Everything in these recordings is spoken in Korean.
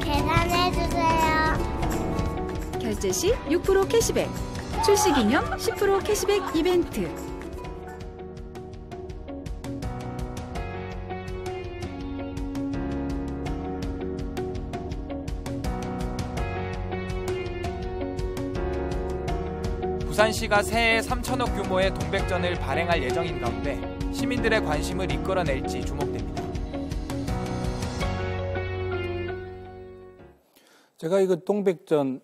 계산해주세요. 결제 시 6% 캐시백, 출시 기념 10% 캐시백 이벤트. 부산시가 새해 3천억 규모의 동백전을 발행할 예정인 가운데 시민들의 관심을 이끌어낼지 주목됩니다. 제가 이거 동백전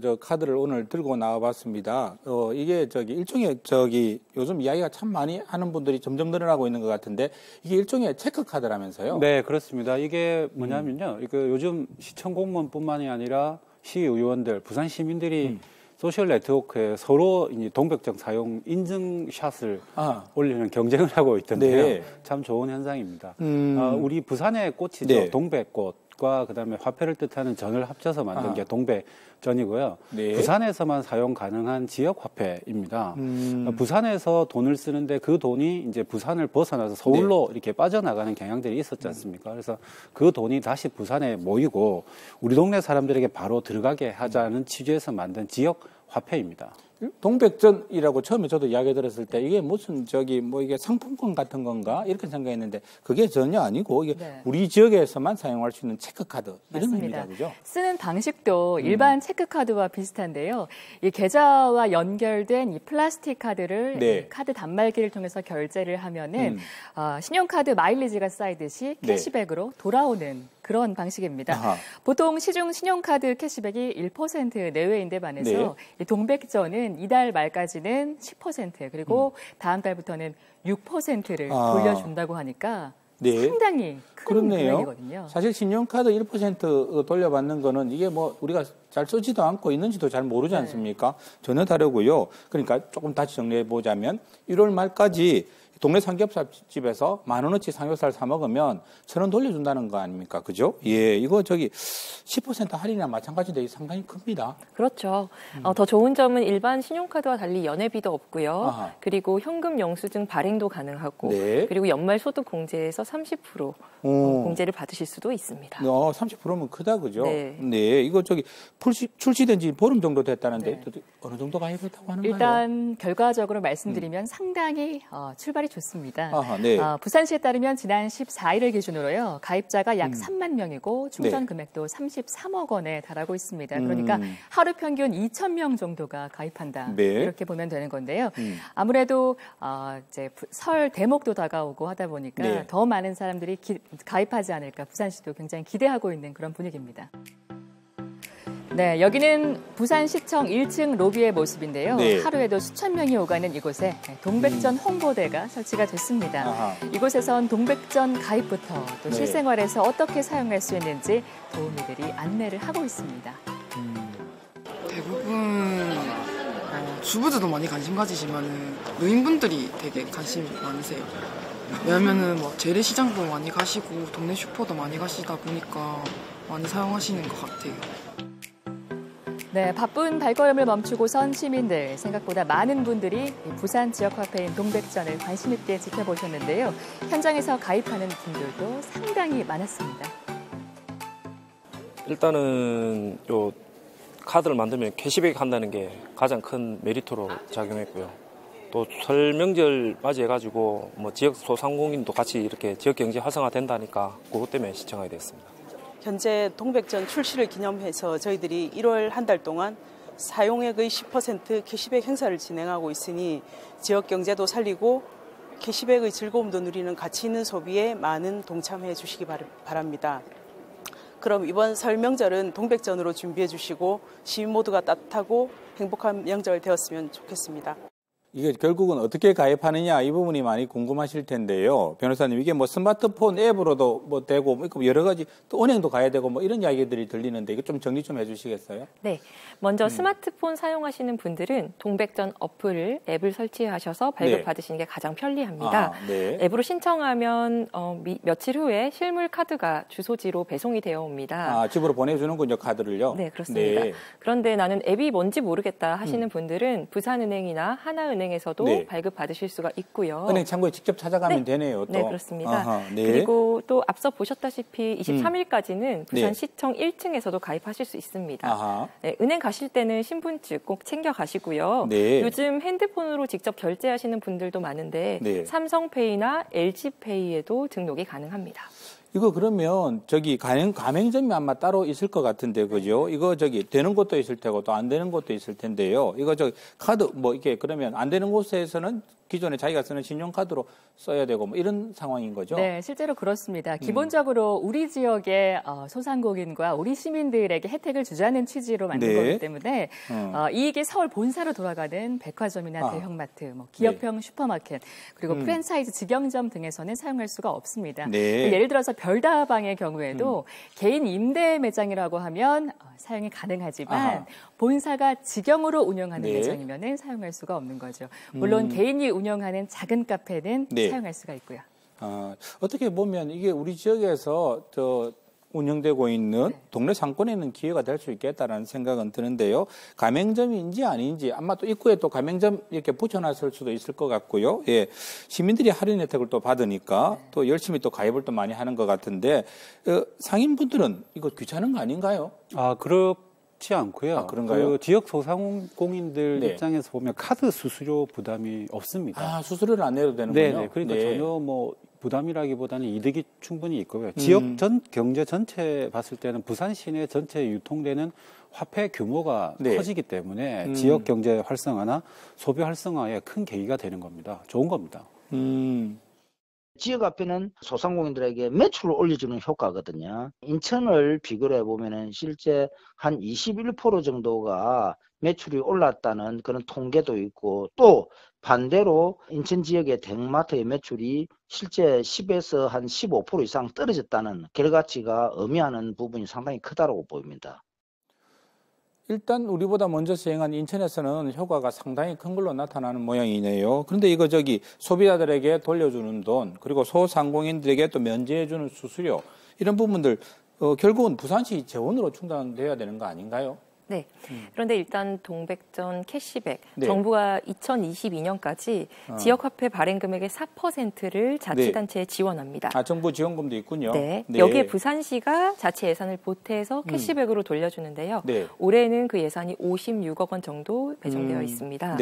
저 카드를 오늘 들고 나와봤습니다. 이게 일종의 요즘 이야기가 참 많이 하는 분들이 점점 늘어나고 있는 것 같은데 이게 일종의 체크 카드라면서요? 네, 그렇습니다. 이게 뭐냐면요, 요즘 시청 공무원뿐만이 아니라 시의원들, 부산 시민들이 소셜 네트워크에 서로 이제 동백전 사용 인증샷을 올리는 경쟁을 하고 있던데요. 네. 참 좋은 현상입니다. 우리 부산의 꽃이죠. 네. 동백꽃과 그다음에 화폐를 뜻하는 전을 합쳐서 만든 게 동백전이고요. 네. 부산에서만 사용 가능한 지역 화폐입니다. 부산에서 돈을 쓰는데 그 돈이 이제 부산을 벗어나서 서울로 네. 이렇게 빠져나가는 경향들이 있었지 않습니까? 그래서 그 돈이 다시 부산에 모이고 우리 동네 사람들에게 바로 들어가게 하자는 취지에서 만든 지역 화폐입니다. 동백전이라고 처음에 저도 이야기 들었을 때 이게 무슨 이게 상품권 같은 건가 이렇게 생각했는데 그게 전혀 아니고 이게 네. 우리 지역에서만 사용할 수 있는 체크카드 이런 의미다, 그죠? 쓰는 방식도 일반 체크카드와 비슷한데요. 이 계좌와 연결된 이 플라스틱 카드를 네. 카드 단말기를 통해서 결제를 하면은 신용카드 마일리지가 쌓이듯이 캐시백으로 네. 돌아오는 그런 방식입니다. 아하. 보통 시중 신용카드 캐시백이 1% 내외인데 반해서 네. 이 동백전은 이달 말까지는 10% 그리고 다음 달부터는 6%를 돌려준다고 하니까 네. 상당히 큰 금액이거든요. 사실 신용카드 1% 돌려받는 거는 이게 우리가 잘 쓰지도 않고 있는지도 잘 모르지 않습니까? 네. 전혀 다르고요. 그러니까 조금 다시 정리해 보자면 1월 말까지 동네 삼겹살집에서 10,000원어치 삼겹살 사 먹으면 1,000원 돌려준다는 거 아닙니까? 그죠? 예, 이거 10% 할인이랑 마찬가지인데 상당히 큽니다. 그렇죠. 더 좋은 점은 일반 신용카드와 달리 연회비도 없고요. 아하. 그리고 현금 영수증 발행도 가능하고 네. 그리고 연말 소득 공제에서 30% 공제를 받으실 수도 있습니다. 30%면 크다, 그죠? 네. 네, 이거 출시된 지 보름 정도 됐다는데 네. 어느 정도 가입했다고 하는가요? 일단 결과적으로 말씀드리면 상당히 출발이 좋습니다. 아하, 네. 부산시에 따르면 지난 14일을 기준으로요. 가입자가 약 3만 명이고 충전 네. 금액도 33억 원에 달하고 있습니다. 그러니까 하루 평균 2,000명 정도가 가입한다. 네. 이렇게 보면 되는 건데요. 아무래도 이제 설 대목도 다가오고 하다 보니까 네. 더 많은 사람들이 가입하지 않을까 부산시도 굉장히 기대하고 있는 그런 분위기입니다. 네, 여기는 부산시청 1층 로비의 모습인데요. 네. 하루에도 수천 명이 오가는 이곳에 동백전 홍보대가 설치가 됐습니다. 아하. 이곳에선 동백전 가입부터 또 네. 실생활에서 어떻게 사용할 수 있는지 도우미들이 안내를 하고 있습니다. 대부분 주부들도 많이 관심 가지지만 노인분들이 되게 관심이 많으세요. 왜냐하면 재래시장도 많이 가시고 동네 슈퍼도 많이 가시다 보니까 많이 사용하시는 것 같아요. 네, 바쁜 발걸음을 멈추고선 시민들 생각보다 많은 분들이 부산 지역 화폐인 동백전을 관심 있게 지켜보셨는데요. 현장에서 가입하는 분들도 상당히 많았습니다. 일단은 요 카드를 만들면 캐시백 한다는 게 가장 큰 메리트로 작용했고요. 또 설 명절 맞이해가지고 지역 소상공인도 같이 이렇게 지역 경제 활성화된다니까 그것 때문에 시청하게 됐습니다. 현재 동백전 출시를 기념해서 저희들이 1월 한 달 동안 사용액의 10% 캐시백 행사를 진행하고 있으니 지역 경제도 살리고 캐시백의 즐거움도 누리는 가치 있는 소비에 많은 동참해 주시기 바랍니다. 그럼 이번 설 명절은 동백전으로 준비해 주시고 시민 모두가 따뜻하고 행복한 명절 되었으면 좋겠습니다. 이게 결국은 어떻게 가입하느냐 이 부분이 많이 궁금하실 텐데요. 변호사님, 이게 스마트폰 앱으로도 되고 여러 가지 또 은행도 가야 되고 이런 이야기들이 들리는데 이거 좀 정리 좀 해주시겠어요? 네. 먼저 스마트폰 사용하시는 분들은 동백전 앱을 설치하셔서 발급받으시는 게 가장 편리합니다. 네. 앱으로 신청하면 며칠 후에 실물 카드가 주소지로 배송이 되어 옵니다. 집으로 보내주는군요, 카드를요? 네, 그렇습니다. 네. 그런데 나는 앱이 뭔지 모르겠다 하시는 분들은 부산은행이나 하나은행 신한은행에서도 네. 발급받으실 수가 있고요. 은행 창구에 직접 찾아가면 네. 되네요. 또. 네, 그렇습니다. 아하, 네. 그리고 또 앞서 보셨다시피 23일까지는 부산시청 1층에서도 가입하실 수 있습니다. 네, 은행 가실 때는 신분증 꼭 챙겨 가시고요. 네. 요즘 핸드폰으로 직접 결제하시는 분들도 많은데 네. 삼성페이나 LG페이에도 등록이 가능합니다. 이거 그러면 저기 가맹점이 아마 따로 있을 것 같은데 그죠? 이거 저기 되는 곳도 있을 테고 또 안 되는 곳도 있을 텐데요. 이거 저 카드 뭐 이렇게 그러면 안 되는 곳에서는 기존에 자기가 쓰는 신용카드로 써야 되고 뭐 이런 상황인 거죠? 네, 실제로 그렇습니다. 기본적으로 우리 지역의 소상공인과 우리 시민들에게 혜택을 주자는 취지로 만든 네. 거기 때문에 이익이 서울 본사로 돌아가는 백화점이나 대형마트, 뭐 기업형 슈퍼마켓, 그리고 프랜차이즈 직영점 등에서는 사용할 수가 없습니다. 네. 예를 들어서 별다방의 경우에도 개인 임대 매장이라고 하면 사용이 가능하지만 본사가 직영으로 운영하는 매장이면은 사용할 수가 없는 거죠. 물론 개인이 운영하는 작은 카페는 사용할 수가 있고요. 어떻게 보면 이게 우리 지역에서 운영되고 있는 동네 상권에 있는 기회가 될 수 있겠다라는 생각은 드는데요. 가맹점인지 아닌지 아마 또 입구에 또 가맹점 이렇게 붙여놨을 수도 있을 것 같고요. 예, 시민들이 할인 혜택을 또 받으니까 또 열심히 또 가입을 또 많이 하는 것 같은데 상인분들은 이거 귀찮은 거 아닌가요? 그렇지 않고요. 그런가요? 그 지역 소상공인들 입장에서 보면 카드 수수료 부담이 없습니다. 수수료를 안 내도 되는군요. 네, 그러니까 전혀 뭐 부담이라기보다는 이득이 충분히 있고요. 지역 경제 전체 봤을 때는 부산 시내 전체에 유통되는 화폐 규모가 커지기 때문에 지역 경제 활성화나 소비 활성화에 큰 계기가 되는 겁니다. 좋은 겁니다. 지역 화폐는 소상공인들에게 매출을 올려주는 효과거든요. 인천을 비교를 해보면은 실제 한 21% 정도가 매출이 올랐다는 그런 통계도 있고 또 반대로 인천 지역의 대형마트의 매출이 실제 10에서 한 15% 이상 떨어졌다는 결과치가 의미하는 부분이 상당히 크다고 보입니다. 일단 우리보다 먼저 시행한 인천에서는 효과가 상당히 큰 걸로 나타나는 모양이네요. 그런데 이거 소비자들에게 돌려주는 돈 그리고 소상공인들에게 또 면제해주는 수수료 이런 부분들 결국은 부산시 재원으로 충당돼야 되는 거 아닌가요? 네. 그런데 일단 동백전 캐시백 정부가 2022년까지 지역화폐 발행 금액의 4%를 자치단체에 지원합니다. 정부 지원금도 있군요. 네. 여기에 부산시가 자체 예산을 보태서 캐시백으로 돌려주는데요. 올해는 그 예산이 56억 원 정도 배정되어 있습니다.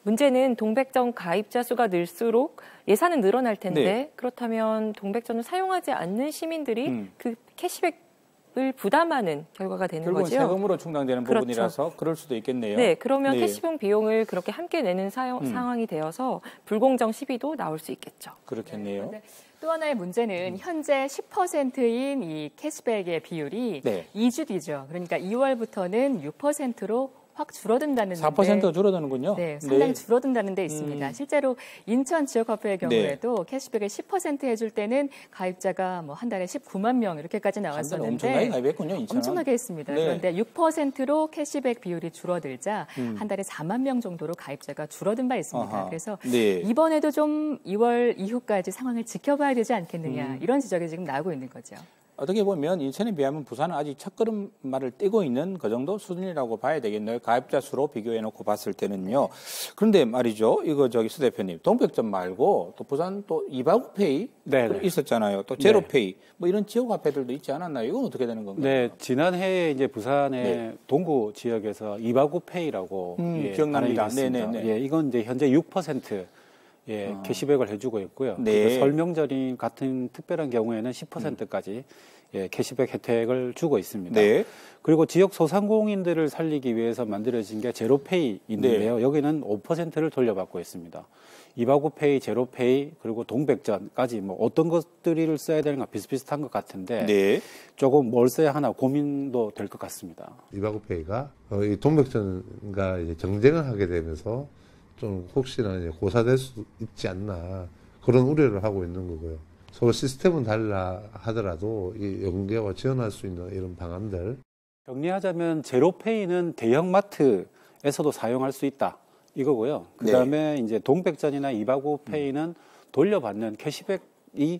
문제는 동백전 가입자 수가 늘수록 예산은 늘어날 텐데 그렇다면 동백전을 사용하지 않는 시민들이 그 캐시백 을 부담하는 결과가 되는 결국은 거죠. 세금으로 충당되는 부분이라서 그럴 수도 있겠네요. 네, 그러면 캐시백 비용을 그렇게 함께 내는 상황이 되어서 불공정 시비도 나올 수 있겠죠. 그렇겠네요. 또 하나의 문제는 현재 10%인 이 캐시백의 비율이 2주 뒤죠. 그러니까 2월부터는 6%로 확 줄어든다는 4% 줄어드는군요. 네, 상당히 줄어든다는 데 있습니다. 실제로 인천 지역화폐의 경우에도 캐시백을 10% 해줄 때는 가입자가 뭐 한 달에 19만 명 이렇게까지 나왔었는데 엄청나게 가입했군요. 인천은. 엄청나게 했습니다. 그런데 6%로 캐시백 비율이 줄어들자 한 달에 4만 명 정도로 가입자가 줄어든 바 있습니다. 그래서 이번에도 좀 2월 이후까지 상황을 지켜봐야 되지 않겠느냐 이런 지적이 지금 나오고 있는 거죠. 어떻게 보면 인천에 비하면 부산은 아직 첫걸음말을 떼고 있는 그 정도 수준이라고 봐야 되겠네요. 가입자 수로 비교해놓고 봤을 때는요. 그런데 말이죠. 이거 수 대표님, 동백점 말고 또 부산 또 이바구페이 있었잖아요. 또 제로페이 뭐 이런 지역 화폐들도 있지 않았나요? 이건 어떻게 되는 건가요? 네, 지난해에 이제 부산의 동구 지역에서 이바구페이라고 기억납니다. 네네네. 이건 이제 현재 6%. 캐시백을 해주고 있고요. 설명절 같은 특별한 경우에는 10%까지 캐시백 혜택을 주고 있습니다. 그리고 지역 소상공인들을 살리기 위해서 만들어진 게 제로페이인데요. 여기는 5%를 돌려받고 있습니다. 이바구페이, 제로페이, 그리고 동백전까지 뭐 어떤 것들을 써야 되는가 비슷비슷한 것 같은데 조금 뭘 써야 하나 고민도 될 것 같습니다. 이바구페이가 이 동백전과 이제 경쟁을 하게 되면서 좀 혹시나 이제 고사될 수 있지 않나 그런 우려를 하고 있는 거고요. 서로 시스템은 달라 하더라도 이 연계와 지원할 수 있는 이런 방안들. 정리하자면 제로페이는 대형마트에서도 사용할 수 있다 이거고요. 그다음에 이제 동백전이나 이바구페이는 돌려받는 캐시백이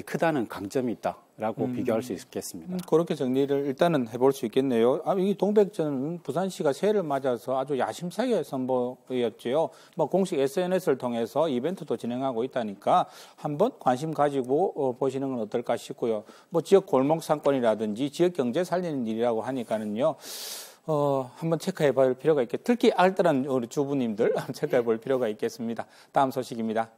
크다는 강점이 있다. 라고 비교할 수 있겠습니다. 그렇게 정리를 일단은 해볼 수 있겠네요. 이 동백전은 부산시가 새해를 맞아서 아주 야심차게 선보였죠. 뭐 공식 SNS를 통해서 이벤트도 진행하고 있다니까 한번 관심 가지고 보시는 건 어떨까 싶고요. 뭐 지역 골목 상권이라든지 지역 경제 살리는 일이라고 하니까는요. 한번 체크해 볼 필요가 있겠. 특히 알뜰한 우리 주부님들 체크해 볼 필요가 있겠습니다. 다음 소식입니다.